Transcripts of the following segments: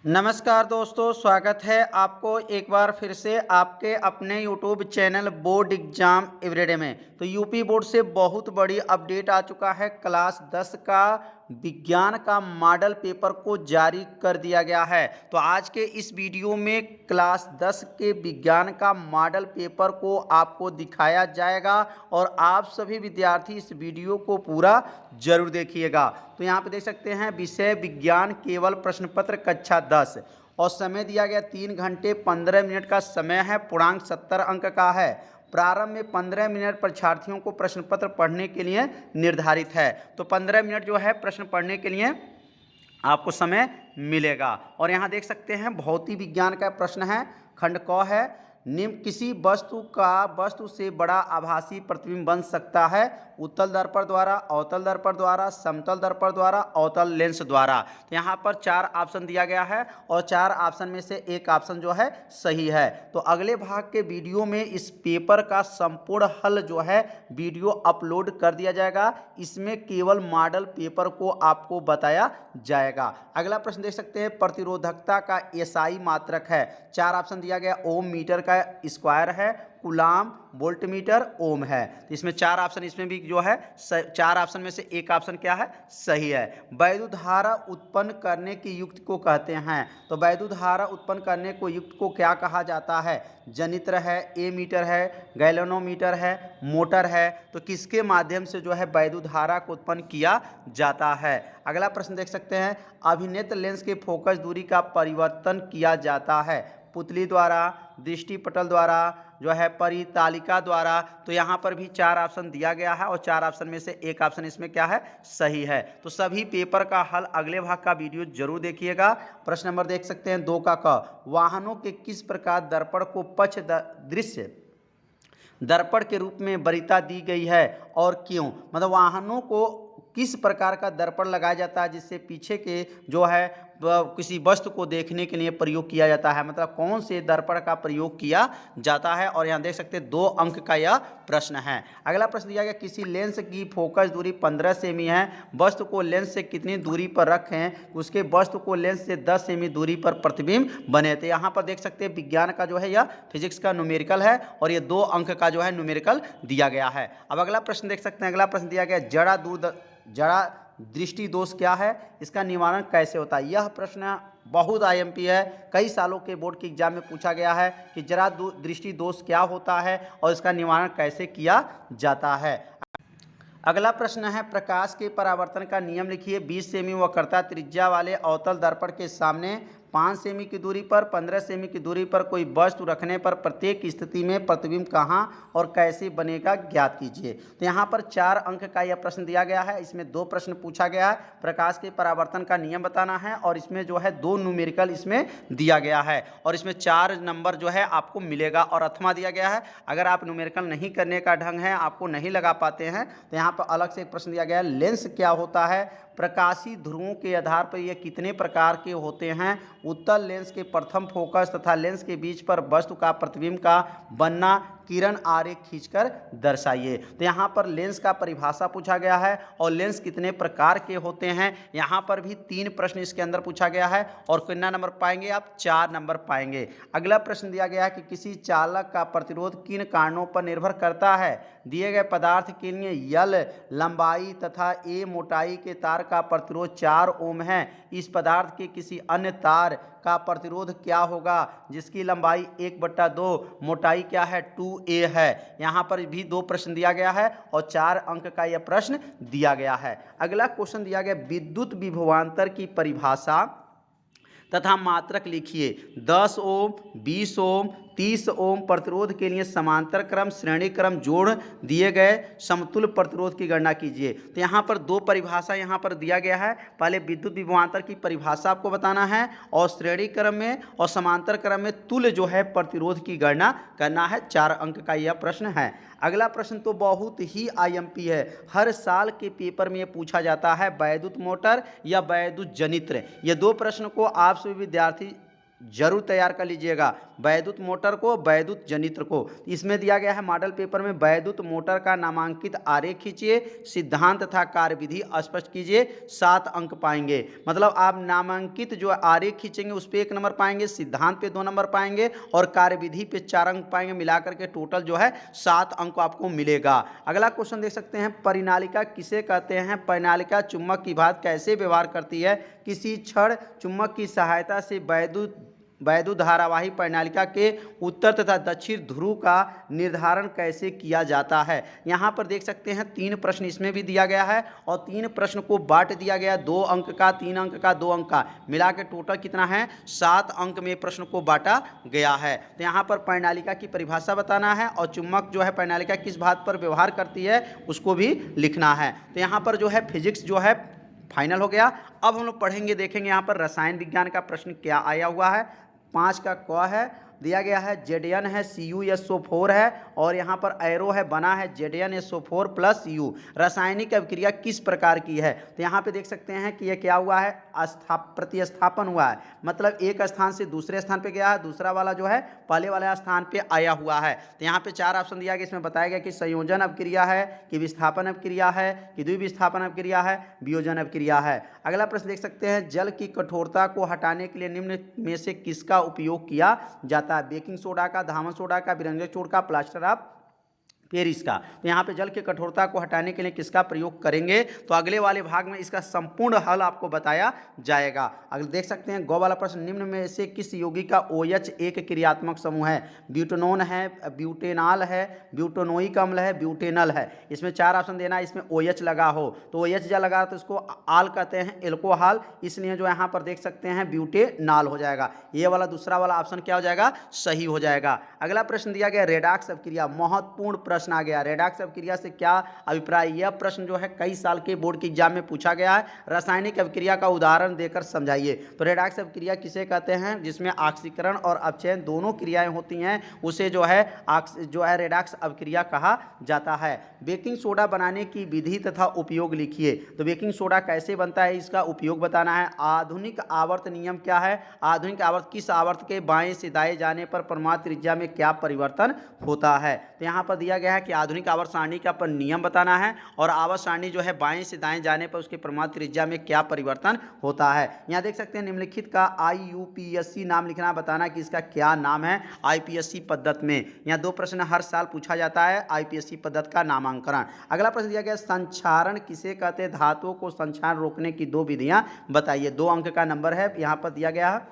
नमस्कार दोस्तों, स्वागत है आपको एक बार फिर से आपके अपने YouTube channel board exam everyday में। तो यूपी बोर्ड से बहुत बड़ी अपडेट आ चुका है। क्लास 10 का विज्ञान का मॉडल पेपर को जारी कर दिया गया है। तो आज के इस वीडियो में क्लास 10 के विज्ञान का मॉडल पेपर को आपको दिखाया जाएगा और आप सभी विद्यार्थी इस वीडियो को पूरा जरूर देखिएगा। तो यहाँ पे देख सकते हैं विषय विज्ञान केवल प्रश्न पत्र कक्षा 10 और समय दिया गया 3 घंटे 15 मिनट का समय है। पूर्णांक 70 अंक का है। प्रारंभ में 15 मिनट परीक्षार्थियों को प्रश्न पत्र पढ़ने के लिए निर्धारित है। तो 15 मिनट जो है प्रश्न पढ़ने के लिए आपको समय मिलेगा। और यहाँ देख सकते हैं भौतिक विज्ञान का प्रश्न है। खंड क है, निम्न किसी वस्तु से बड़ा आभासी प्रतिबिंब बन सकता है? उत्तल दर्पण द्वारा, अवतल दर्पण द्वारा, समतल दर्पण द्वारा, अवतल लेंस द्वारा। तो यहाँ पर 4 ऑप्शन दिया गया है और 4 ऑप्शन में से एक ऑप्शन जो है सही है। तो अगले भाग के वीडियो में इस पेपर का संपूर्ण हल जो है वीडियो अपलोड कर दिया जाएगा। इसमें केवल मॉडल पेपर को आपको बताया जाएगा। अगला प्रश्न देख सकते हैं, प्रतिरोधकता का एसआई मात्रक है। 4 ऑप्शन दिया गया, ओम, मीटर का स्क्वायर है, कूलाम, वोल्ट मीटर, ओम है। तो इसमें 4 ऑप्शन, इसमें भी जो है 4 ऑप्शन में से एक ऑप्शन क्या है? सही है। वैद्युत धारा उत्पन्न करने की युक्ति को कहते हैं। तो वैद्युत धारा उत्पन्न करने को युक्ति को क्या कहा जाता है? जनित्र है, ए मीटर है, गैल्वेनोमीटर है, मोटर है। तो किसके माध्यम से जो है वैद्युत धारा को उत्पन्न किया जाता है? अगला प्रश्न देख सकते हैं, अभिनेत्र लेंस के फोकस दूरी का परिवर्तन किया जाता है। पुतली द्वारा, दृष्टिपटल द्वारा, जो है परितालिका द्वारा। तो यहाँ पर भी 4 ऑप्शन दिया गया है और 4 ऑप्शन में से एक ऑप्शन इसमें क्या है? सही है। तो सभी पेपर का हल अगले भाग का वीडियो जरूर देखिएगा। प्रश्न नंबर देख सकते हैं 2 का क, वाहनों के किस प्रकार दर्पण को पक्ष दृश्य दर्पण के रूप में वरीयता दी गई है और क्यों? मतलब वाहनों को किस प्रकार का दर्पण लगाया जाता है जिससे पीछे के जो है किसी वस्तु को देखने के लिए प्रयोग किया जाता है? मतलब कौन से दर्पण का प्रयोग किया जाता है? और यहाँ देख सकते हैं 2 अंक का यह प्रश्न है। अगला प्रश्न दिया गया, किसी लेंस की फोकस दूरी 15 सेमी है, वस्तु को लेंस से कितनी दूरी पर रखें उसके वस्तु को लेंस से 10 सेमी दूरी पर प्रतिबिंब बने। तो यहाँ पर देख सकते हैं विज्ञान का जो है यह फिजिक्स का न्यूमेरिकल है और ये 2 अंक का जो है न्यूमेरिकल दिया गया है। अब अगला प्रश्न देख सकते हैं। अगला प्रश्न दिया गया, जड़ा दृष्टि दोष क्या है, इसका निवारण कैसे होता है? यह प्रश्न बहुत आईएमपी है। कई सालों के बोर्ड के एग्जाम में पूछा गया है कि जड़ा दृष्टि दोष क्या होता है और इसका निवारण कैसे किया जाता है। अगला प्रश्न है, प्रकाश के परावर्तन का नियम लिखिए। 20 सेमी वक्रता त्रिज्या वाले अवतल दर्पण के सामने 5 सेमी की दूरी पर 15 सेमी की दूरी पर कोई वस्तु रखने पर प्रत्येक स्थिति में प्रतिबिंब कहाँ और कैसे बनेगा ज्ञात कीजिए। तो यहाँ पर 4 अंक का यह प्रश्न दिया गया है। इसमें 2 प्रश्न पूछा गया है। प्रकाश के परावर्तन का नियम बताना है और इसमें जो है 2 न्यूमेरिकल इसमें दिया गया है और इसमें 4 नंबर जो है आपको मिलेगा और अथवा दिया गया है। अगर आप न्यूमेरिकल नहीं करने का ढंग है, आपको नहीं लगा पाते हैं, तो यहाँ पर अलग से एक प्रश्न दिया गया है, लेंस क्या होता है? प्रकाशीय ध्रुवों के आधार पर ये कितने प्रकार के होते हैं? उत्तल लेंस के प्रथम फोकस तथा लेंस के बीच पर वस्तु का प्रतिबिंब का बनना किरण आरेख खींचकर दर्शाइए। तो यहाँ पर लेंस का परिभाषा पूछा गया है और लेंस कितने प्रकार के होते हैं। यहाँ पर भी 3 प्रश्न इसके अंदर पूछा गया है और कितना नंबर पाएंगे आप? 4 नंबर पाएंगे। अगला प्रश्न दिया गया है कि किसी चालक का प्रतिरोध किन कारणों पर निर्भर करता है? दिए गए पदार्थ के लिए L लंबाई तथा A मोटाई के तार का प्रतिरोध 4 ओम है। इस पदार्थ के किसी अन्य तार का प्रतिरोध क्या होगा जिसकी लंबाई 1/2, मोटाई क्या है? 2a है। यहाँ पर भी 2 प्रश्न दिया गया है और 4 अंक का यह प्रश्न दिया गया है। अगला क्वेश्चन दिया गया, विद्युत विभवांतर की परिभाषा तथा मात्रक लिखिए। 10 ओम, 20 ओम, 30 ओम प्रतिरोध के लिए समांतर क्रम श्रेणी क्रम जोड़ दिए गए समतुल्य प्रतिरोध की गणना कीजिए। तो यहाँ पर 2 परिभाषा यहाँ पर दिया गया है। पहले विद्युत विभवांतर की परिभाषा आपको बताना है और श्रेणी क्रम में और समांतर क्रम में तुल्य जो है प्रतिरोध की गणना करना है। 4 अंक का यह प्रश्न है। अगला प्रश्न तो बहुत ही आईएमपी है, हर साल के पेपर में पूछा जाता है, वैद्युत मोटर या वैद्युत जनित्र। ये 2 प्रश्न को आप सभी विद्यार्थी जरूर तैयार कर लीजिएगा। वैद्युत मोटर को, वैद्युत जनित्र को। इसमें दिया गया है मॉडल पेपर में वैद्युत मोटर का नामांकित आरेख खींचिए, सिद्धांत तथा कार्यविधि स्पष्ट कीजिए, 7 अंक पाएंगे। मतलब आप नामांकित जो आरेख खींचेंगे उस पर 1 नंबर पाएंगे, सिद्धांत पे 2 नंबर पाएंगे और कार्यविधि पे 4 अंक पाएंगे। मिलाकर के टोटल जो है 7 अंक आपको मिलेगा। अगला क्वेश्चन देख सकते हैं, परिनालिका किसे कहते हैं? परिनालिका चुंबक की भांति कैसे व्यवहार करती है? किसी क्षण चुंबक की सहायता से वैद्युत धारावाही परिनालिका के उत्तर तथा दक्षिण ध्रुव का निर्धारण कैसे किया जाता है? यहाँ पर देख सकते हैं 3 प्रश्न इसमें भी दिया गया है और 3 प्रश्न को बांट दिया गया, 2 अंक का, 3 अंक का, 2 अंक का, मिला के टोटल कितना है? 7 अंक में प्रश्न को बांटा गया है। तो यहाँ पर परिनालिका की परिभाषा बताना है और चुंबक जो है परिनालिका किस बात पर व्यवहार करती है उसको भी लिखना है। तो यहाँ पर जो है फिजिक्स जो है फाइनल हो गया। अब हम लोग पढ़ेंगे, देखेंगे यहाँ पर रसायन विज्ञान का प्रश्न क्या आया हुआ है। 5 का क है, दिया गया है Zn है, CuSO4 है और यहाँ पर एरो है बना है ZnSO4 प्लस U। रासायनिक अभिक्रिया किस प्रकार की है? तो यहाँ पे देख सकते हैं कि ये क्या हुआ है? प्रतिस्थापन हुआ है, मतलब एक स्थान से दूसरे स्थान पे गया है, दूसरा वाला जो है पहले वाले स्थान पे आया हुआ है। तो यहाँ पे 4 ऑप्शन दिया गया, इसमें बताया गया कि संयोजन अभिक्रिया है, कि विस्थापन अभिक्रिया है, कि द्विविस्थापन अभिक्रिया है, वियोजन अभिक्रिया है। अगला प्रश्न देख सकते हैं, जल की कठोरता को हटाने के लिए निम्न में से किसका उपयोग किया जाता है? बेकिंग सोडा का, धामन सोडा का, विरंजक चूर्ण का, प्लास्टर ऑफ पेरिस का। तो यहाँ पे जल की कठोरता को हटाने के लिए किसका प्रयोग करेंगे? तो अगले वाले भाग में इसका संपूर्ण हल आपको बताया जाएगा। अगर देख सकते हैं गौ वाला प्रश्न, निम्न में से किस यौगिक का OH एक क्रियात्मक समूह है? ब्यूटेनोन है, ब्यूटेनॉल है, ब्यूटेनोइक अम्ल है, ब्यूटेनल है। इसमें 4 ऑप्शन देना है, इसमें OH लगा हो तो OH जब लगा तो इसको आल कहते हैं, एल्कोहल, इसलिए जो यहाँ पर देख सकते हैं ब्यूटेनॉल हो जाएगा। ये वाला दूसरा वाला ऑप्शन क्या हो जाएगा? सही हो जाएगा। अगला प्रश्न दिया गया रेडॉक्स अभिक्रिया, महत्वपूर्ण प्रश्न आ गया। रेडॉक्स अभिक्रिया से क्या अभिप्राय? यह प्रश्न जो है कई साल के बोर्ड के एग्जाम में पूछा गया है। रासायनिक अभिक्रिया का उदाहरण देकर समझाइए। तो रेडॉक्स अभिक्रिया किसे कहते हैं? जिसमें ऑक्सीकरण और अपचयन दोनों क्रियाएं होती हैं, उसे जो है रेडॉक्स अभिक्रिया कहा जाता है। बेकिंग सोडा बनाने की विधि तथा उपयोग लिखिए। तो बेकिंग सोडा कैसे बनता है, इसका उपयोग बताना है। आधुनिक आवर्त नियम क्या है? आधुनिक आवर्त, किस आवर्त के बाएं से दाएं जाने पर परमाणु त्रिज्या में क्या परिवर्तन होता है? तो यहाँ पर दिया गया है कि आधुनिक आवर्त सारणी का पर नियम बताना है और आवर्त सारणी जो है बाएं से दाएं जाने पर उसके परमाणु त्रिज्या में क्या परिवर्तन होता है। यहाँ देख सकते हैं निम्नलिखित का IUPAC नाम लिखना, बताना कि इसका क्या नाम है IPSC पद्धति में। यहाँ 2 प्रश्न हर साल पूछा जाता है, IPSC पद्धति का नामांकन। अगला प्रश्न दिया गया संक्षारण किसे कहते हैं? धातुओं को संक्षारण रोकने की 2 विधियां बताइए। 2 अंक का नंबर है, यहाँ पर दिया गया है।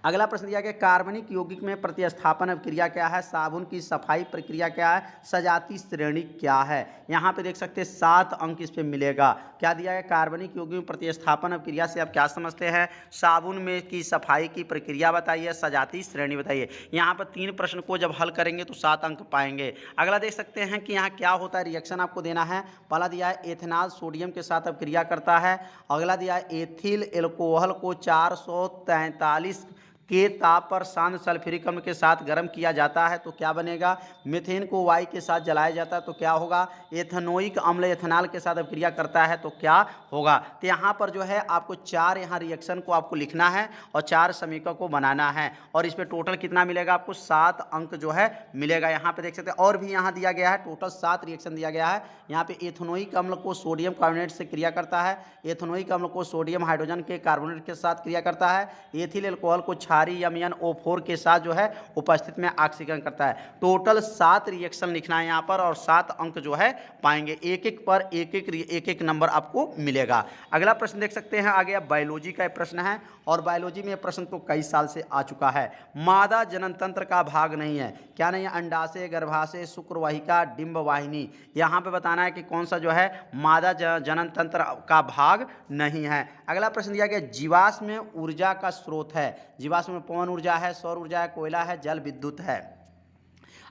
अगला प्रश्न दिया गया कार्बनिक यौगिक में प्रतिस्थापन अभिक्रिया क्या है? साबुन की सफाई प्रक्रिया क्या है? सजाती श्रेणी क्या है? यहाँ पे देख सकते हैं 7 अंक इस पे मिलेगा। क्या दिया है? कार्बनिक यौगिक में प्रतिस्थापन अभिक्रिया से आप क्या समझते हैं? साबुन में की सफाई की प्रक्रिया बताइए, सजाती श्रेणी बताइए। यहाँ पर 3 प्रश्न को जब हल करेंगे तो 7 अंक पाएंगे। अगला देख सकते हैं कि यहाँ क्या होता है, रिएक्शन आपको देना है। पहला दिया है एथेनॉल सोडियम के साथ अभिक्रिया करता है। अगला दिया है एथिल एल्कोहल को 443 के ताप पर शांत सल्फ्यूरिक अम्ल के साथ गर्म किया जाता है तो क्या बनेगा? मीथेन को वाई के साथ जलाया जाता है तो क्या होगा? एथेनोइक अम्ल एथेनॉल के साथ अभिक्रिया करता है तो क्या होगा? तो यहाँ पर जो है आपको 4 यहाँ रिएक्शन को आपको लिखना है और 4 समीकरण को बनाना है और इस पर टोटल कितना मिलेगा आपको? 7 अंक जो है मिलेगा। यहाँ पे देख सकते हैं और भी यहाँ दिया गया है, टोटल 7 रिएक्शन दिया गया है। यहाँ पे एथेनोइक अम्ल को सोडियम कार्बोनेट से क्रिया करता है, एथेनोइक अम्ल को सोडियम हाइड्रोजन के कार्बोनेट के साथ क्रिया करता है, एथिल एल्कोहल को MnO4 के साथ जो है उपस्थित में ऑक्सीकरण करता है। टोटल 7 रिएक्शन लिखना है यहाँ पर और 7 अंक जो है पाएंगे। एक एक पर एक एक नंबर आपको मिलेगा। अगला प्रश्न देख सकते हैं, आ गया बायोलॉजी का प्रश्न है और बायोलॉजी में प्रश्न तो कई साल से आ चुका है। मादा जनन तंत्र का भाग नहीं है, क्या नहीं है? अंडाशय, गर्भाशय, शुक्रवाहिका, डिंब वाहिनी। यहाँ पे बताना है कि कौन सा जो है मादा जनन तंत्र का भाग नहीं है। अगला प्रश्न दिया गया जीवाश्म में ऊर्जा का स्रोत है। जीवाश्म में पवन ऊर्जा है, सौर ऊर्जा है, कोयला है, जल विद्युत है।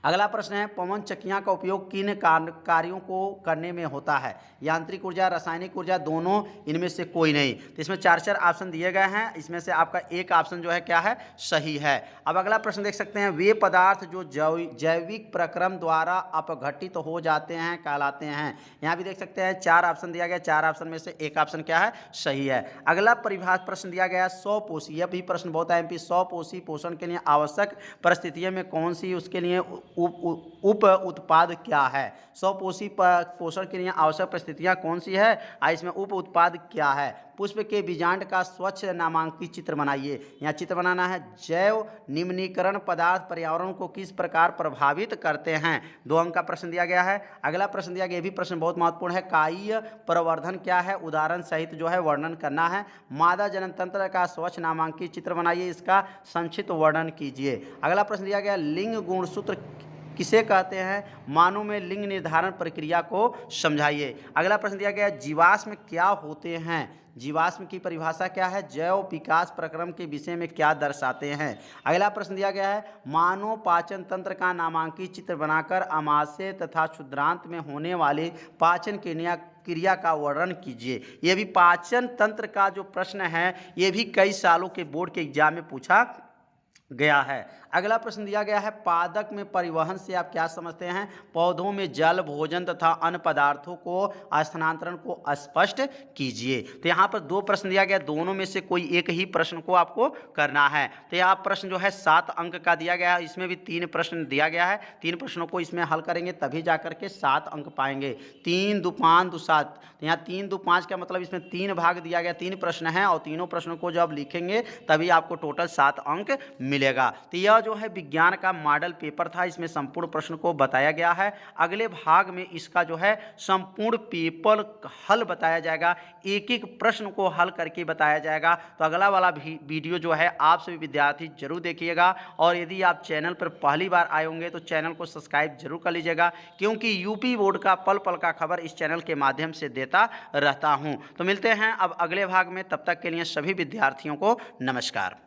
अगला प्रश्न है, पवन चक्कियां का उपयोग किन कार्यों को करने में होता है? यांत्रिक ऊर्जा, रासायनिक ऊर्जा, दोनों, इनमें से कोई नहीं। तो इसमें चार चार ऑप्शन दिए गए हैं, इसमें से आपका एक ऑप्शन जो है क्या है, सही है। अब अगला प्रश्न देख सकते हैं, वे पदार्थ जो जैविक प्रक्रम द्वारा अपघटित हो जाते हैं कहलाते हैं। यहाँ भी देख सकते हैं चार ऑप्शन दिया गया, चार ऑप्शन में से एक ऑप्शन क्या है, सही है। अगला परिभाषा प्रश्न दिया गया, स्वपोषी, यह भी प्रश्न बहुत है एमपी, स्वपोषी पोषण के लिए आवश्यक परिस्थितियों में कौन सी उसके लिए उप उत्पाद क्या है? स्वपोषी पोषण के लिए आवश्यक परिस्थितियां कौन सी है, इसमें उप उत्पाद क्या है? पुष्प के बीजांड का स्वच्छ नामांकित चित्र बनाइए। यहाँ चित्र बनाना है, जैव निम्नीकरण पदार्थ पर्यावरण को किस प्रकार प्रभावित करते हैं? 2 अंक का प्रश्न दिया गया है। अगला प्रश्न दिया गया, ये भी प्रश्न बहुत महत्वपूर्ण है, कायीय प्रवर्धन क्या है, उदाहरण सहित जो है वर्णन करना है। मादा जनन तंत्र का स्वच्छ नामांकित चित्र बनाइए, इसका संक्षिप्त वर्णन कीजिए। अगला प्रश्न दिया गया, लिंग गुणसूत्र किसे कहते हैं? मानव में लिंग निर्धारण प्रक्रिया को समझाइए। अगला प्रश्न दिया गया, जीवाश्म क्या होते हैं? जीवाश्म की परिभाषा क्या है? जैव विकास प्रक्रम के विषय में क्या दर्शाते हैं? अगला प्रश्न दिया गया है, मानव पाचन तंत्र का नामांकित चित्र बनाकर आमाशय तथा क्षुद्रांत में होने वाले पाचन क्रिया का वर्णन कीजिए। यह भी पाचन तंत्र का जो प्रश्न है, ये भी कई सालों के बोर्ड के एग्जाम में पूछा गया है। अगला प्रश्न दिया गया है, पादप में परिवहन से आप क्या समझते हैं? पौधों में जल, भोजन तथा अन्य पदार्थों को स्थानांतरण को स्पष्ट कीजिए। तो यहाँ पर 2 प्रश्न दिया गया, दोनों में से कोई एक ही प्रश्न को आपको करना है। तो यह प्रश्न जो है 7 अंक का दिया गया है, इसमें भी 3 प्रश्न दिया गया है, 3 प्रश्नों को इसमें हल करेंगे तभी जाकर के 7 अंक पाएंगे। 3 2 5 2 7, तो यहाँ 3 2 5 का मतलब इसमें 3 भाग दिया गया, 3 प्रश्न हैं और तीनों प्रश्नों को जब लिखेंगे तभी आपको टोटल 7 अंक मिलेगा। तो यह जो है विज्ञान का मॉडल पेपर था, इसमें संपूर्ण प्रश्न को बताया गया है। अगले भाग में इसका जो है संपूर्ण पेपर हल बताया जाएगा, एक एक प्रश्न को हल करके बताया जाएगा। तो अगला वाला वीडियो जो है आप सभी विद्यार्थी जरूर देखिएगा, और यदि आप चैनल पर पहली बार आए होंगे तो चैनल को सब्सक्राइब जरूर कर लीजिएगा, क्योंकि यूपी बोर्ड का पल पल का खबर इस चैनल के माध्यम से देता रहता हूं। तो मिलते हैं अब अगले भाग में, तब तक के लिए सभी विद्यार्थियों को नमस्कार।